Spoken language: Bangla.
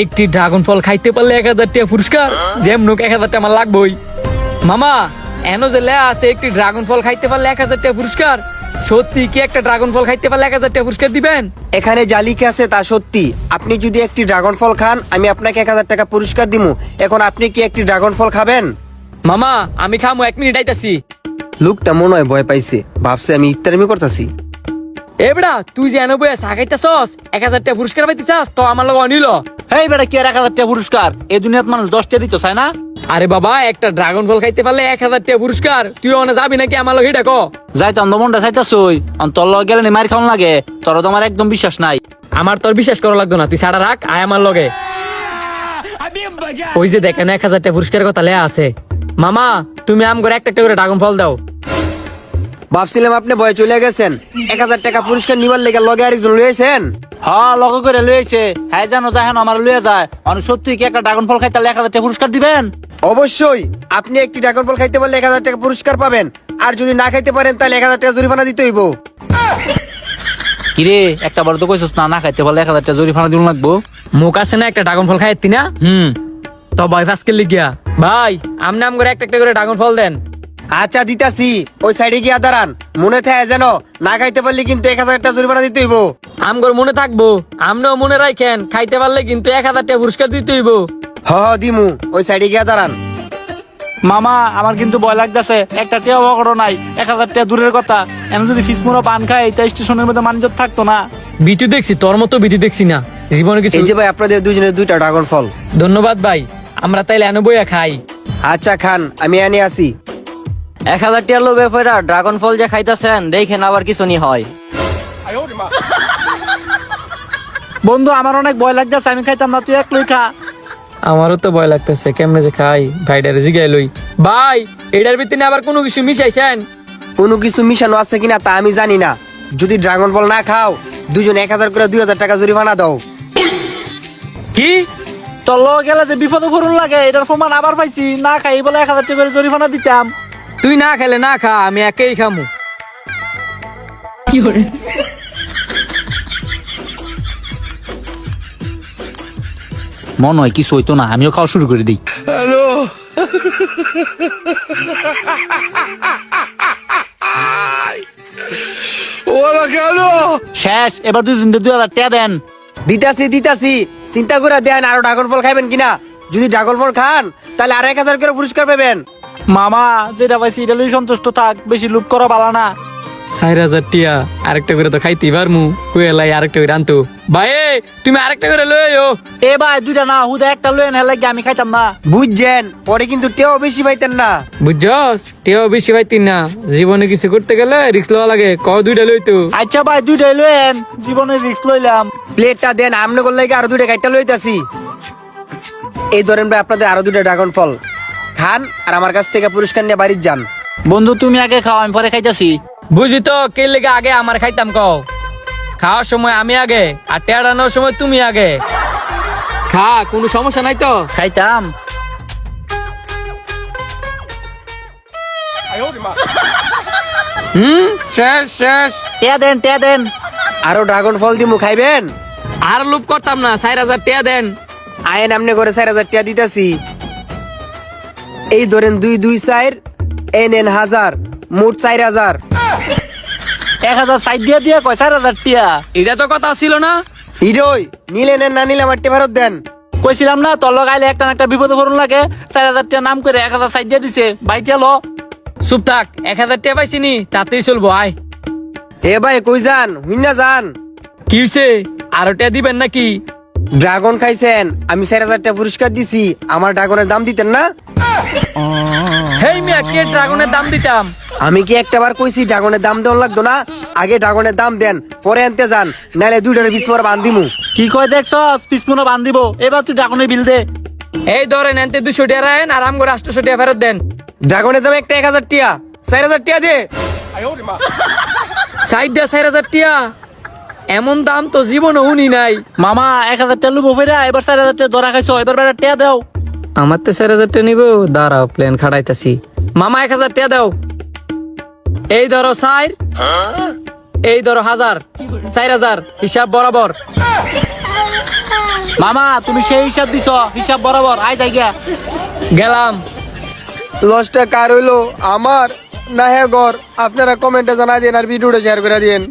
একটি ড্রাগন ফল খাইতে পারলে 1000 টাকা পুরস্কার, যেমন 1000 টাকা আমার লাগবেই। মামা এনো যে লেয়া আছে একটি ড্রাগন ফল খাইতে পারলে 1000 টাকা পুরস্কার, সত্যি কি একটা ড্রাগন ফল খাইতে পারলে 1000 টাকা পুরস্কার দিবেন? এখানে যা লিখে আছে তা সত্যি। আপনি যদি একটি ড্রাগন ফল খান, আমি আপনাকে 1000 টাকা পুরস্কার দিমু। এখন আপনি কি একটি ড্রাগন ফল খাবেন? মামা আমি খামু, 1 মিনিট আইতাছি। লোকটা মনে হয় ভয় পাইছে, ভাবছে আমি ইফতারিমি করতেছি। এবড়া তুই যে এনো বইয়া সাগাইতাছস, 1000 টাকা পুরস্কার পাইতেছস তো আমার লগে অনিল। এই বেটা কি আর 1000 টাকা পুরস্কার? এই দুনিয়াত মানুষ 10 টাকা দিত চায় না? আরে বাবা একটা ড্রাগন ফল খাইতে পারলে 1000 টাকা পুরস্কার, তুই ওনে যাবি নাকি আমার লগে এটা ক? যাইতাম তো মনটা চাইতাছই, তোর লগে গেলে মার খাওয়ান লাগে, তোর তো আমার একদম বিশ্বাস নাই। আমার তোর বিশ্বাস করা লাগতো না, তুই সাড়া রাখ, আয় আমার লগে। ওই যে দেখেন 1000 টাকা পুরস্কারের কথা লেয়া আছে। মামা তুমি আম করে একটা করে ড্রাগন ফল দাও। ভাবছিলাম আপনি ভয় চলে গেছেন। 1000 টাকা পুরস্কার নিবার লেগে লগে আরেকজন লইছেন। হ্যাঁ লগে করে লইছে, হ্যাঁ জানো যায় না আমার লইয়া যায়। অনেক সত্যি কি একটা ড্রাগন ফল খাইতে 1000 টাকা পুরস্কার দিবেন? অবশ্যই, আপনি একটি ড্রাগন ফল খাইতে পারলে 1000 টাকা পুরস্কার পাবেন। আর যদি না খাইতে পারেন তাহলে 1000 টাকা জরিমানা দিতে হইব। কিরে একটা বার তো কইছস না, না খাইতে পারলে 1000 টাকা জরিমানা দিন লাগবো। মুখ আছে না একটা ড্রাগন ফল খাইতি না? তো ভয় ফাসকে লিগিয়া ভাই আমনে আম করে একটা করে ড্রাগন ফল দেন। আচ্ছা দিতাছি, ওই সাইডে গিয়া দাঁড়ান। মনে থাকে যেন, না খাইতে পারলে কিন্তু 1000 টাকা জরিমানা দিতে হইব। আমগর মনে থাকবো, আমনেও মনে রাখেন, খাইতে পারলে কিন্তু 1000 টাকা পুরস্কার দিতে হইব। হ দিমু, ওই সাইডে গিয়া দাঁড়ান। মামা আমার কিন্তু ভয় লাগতেছে, একটা টিয়া বকড় নাই, 1000 টাকা দূরের কথা। এমন যদি ফিসমুরা পান খাই তা স্টেশনের মধ্যে মানজত থাকতো না। বিতু দেখছি, তোর মতো বিতু দেখছি না জীবনে কিছু। এই যে ভাই আপনাদের দুজনের 2টা ড্রাগন ফল। ধন্যবাদ ভাই, আমরা তাইলে এনে বইয়া খাই। আচ্ছা খান, আমি আনি আসি। 1000 টাকার লোভে পয়রা ড্রাগন ফল যে খাইতাছেন দেখেন আবার কিছু নি হয়। বন্ধু আমার অনেক ভয় লাগতেছে, আমি খাইতাম না, তুই এক লই খা। আমারও তো ভয় লাগতেছে, কেমনে যে খাই। ভাইডারে জিগাই লই। ভাই এটার ভিতরে আবার কোনো কিছু মিশাইছেন? কোনো কিছু মিশানো আছে কিনা তা আমি জানি না। যদি ড্রাগন ফল না খাও, দুজন 1000 করে 2000 টাকা জরিমানা দাও। কি তোর লগে গেলে যে বিপদে পড়ুন লাগে, এটার প্রমাণ আবার পাইছি। না খাই বলে 1000 টাকা করে জরিমানা দিতাম। তুই না খেলে না খা, আমি একেই খামু। মনে হয় কিছু হইতো না, আমিও খাওয়া শুরু করে দিই। শেষ, এবার 2000 টাকা দেন। দিতাছি, চিন্তা করে দেন আরো ড্রাগন ফল খাইবেন কিনা। যদি ড্রাগন ফল খান তাহলে আর 1000 করে পুরস্কার পাবেন। মামা যেটা পাইছি এটা লই সন্তুষ্ট থাক, বেশি লুপ করা ভালো না। 4000 টিয়া আরেকটা করে তো খাইতেই পারমু, কুয়েলাই আরেকটা করে আনতো। ভাই তুমি আরেকটা করে লই আইও। এ ভাই দুইটা না, হুদা একটা লই এনে লাগে আমি খাইতাম না। বুঝছেন, পরে কিন্তু টেও বেশি পাইতেন না। বুঝছস, টিয়াও বেশি পাইতিন না। জীবনে কিছু করতে গেলে রিস্ক লওয়া লাগে, ক 2টা লইতো। আচ্ছা ভাই দুইটাই লই এন, জীবনে রিস্ক লইলাম। প্লেটটা দেন, আমনে করলে আরো 2টা গাইটা লইতাছি। এই ধরেন ভাই আপনাদের আরো 2টা ড্রাগন ফল খান, আর আমার কাছ থেকে পুরস্কার নিয়ে বাড়ি যান। বন্ধু তুমি আগে খাও, আমি পরে খাইতাছি। বুঝি তো কে লেগে আগে আমার খাইতাম কও? খাওয়ার সময় আমি আগে, আর টেড়ানোর সময় তুমি আগে। খা, কোনো সমস্যা নাই তো? খাইতাম। শেষ শেষ। টিয়া দেন। আরো ড্রাগন ফল দিমু, খাইবেন? আর লুপ করতাম না, 4000 টাকা দেন। আয়েন আমনে করে 4000 টাকা দিতাছি। এই ধরেন 2 2 4, এই নেন 1000, মোট 4000। 1000 সাইড দিয়ে দিয়ে কয় 4000 টিয়া। এটা তো কথা ছিল না। হিরোই নিলে নেন, না নিলে আমার ফেরত দেন। কইছিলাম না তোর লগাইলে একটা না একটা বিপদে পড়ুন লাগে। 4000 টাকা নাম করে 1000 সাইড দিয়ে দিছে, বাইটিয়া লো। চুপ থাক, 1000 টাকা পাইছিনি, তাতেই চলবো। আয় হে ভাই কই যান, হুইনা যান। কি হইছে, আরো টাকা দিবেন নাকি? ড্রাগন খাইছেন, আমি 4000 টাকা পুরস্কার দিছি, আমার ড্রাগনের দাম দিতেন না? হেই মিয়া, কে ড্রাগনের দাম দিতাম? আমি কি একটাবার কইছি ড্রাগনের দাম দেওয়া লাগতো না? আগে ড্রাগনের দাম দেন, পরে আনতে যান, নাহলে 2টার পিস পরে বান্ধিমু। কি কয় দেখছস, পিসমুনো বান্ধিব। এবার তুই ডাকনের বিল দে। এই ধরেন এনতে 200 টাকা রাখেন, আর আমগো 800 টাকা ফেরত দেন। ড্রাগনের দাম একটা 1000 টাকা, 4000 টাকা দে। সাইডটা 4000 টাকা, এমন দাম তো জীবনে শুনি নাই। মামা 1000 টাকা লুবো ফেরা, এবার 4000 টাকা ধরা খাইছো, এবার বেটা টিয়া দাও। আমার তো 4000 টাকা নিবো, দাঁড়াও প্ল্যান খাড়াইতাছি। মামা 1000 টাকা দাও। এই ধরো 4, এই ধরো 1000, 4000 হিসাব বরাবর। মামা তুমি সেই হিসাব দিছ, হিসাব বরাবর আয় যাই গিয়া। গেলাম। লসটা কার হইলো, আমার না হ্যাঁ গর? আপনারা কমেন্টে জানা দিন আর ভিডিওটা শেয়ার করে দিন।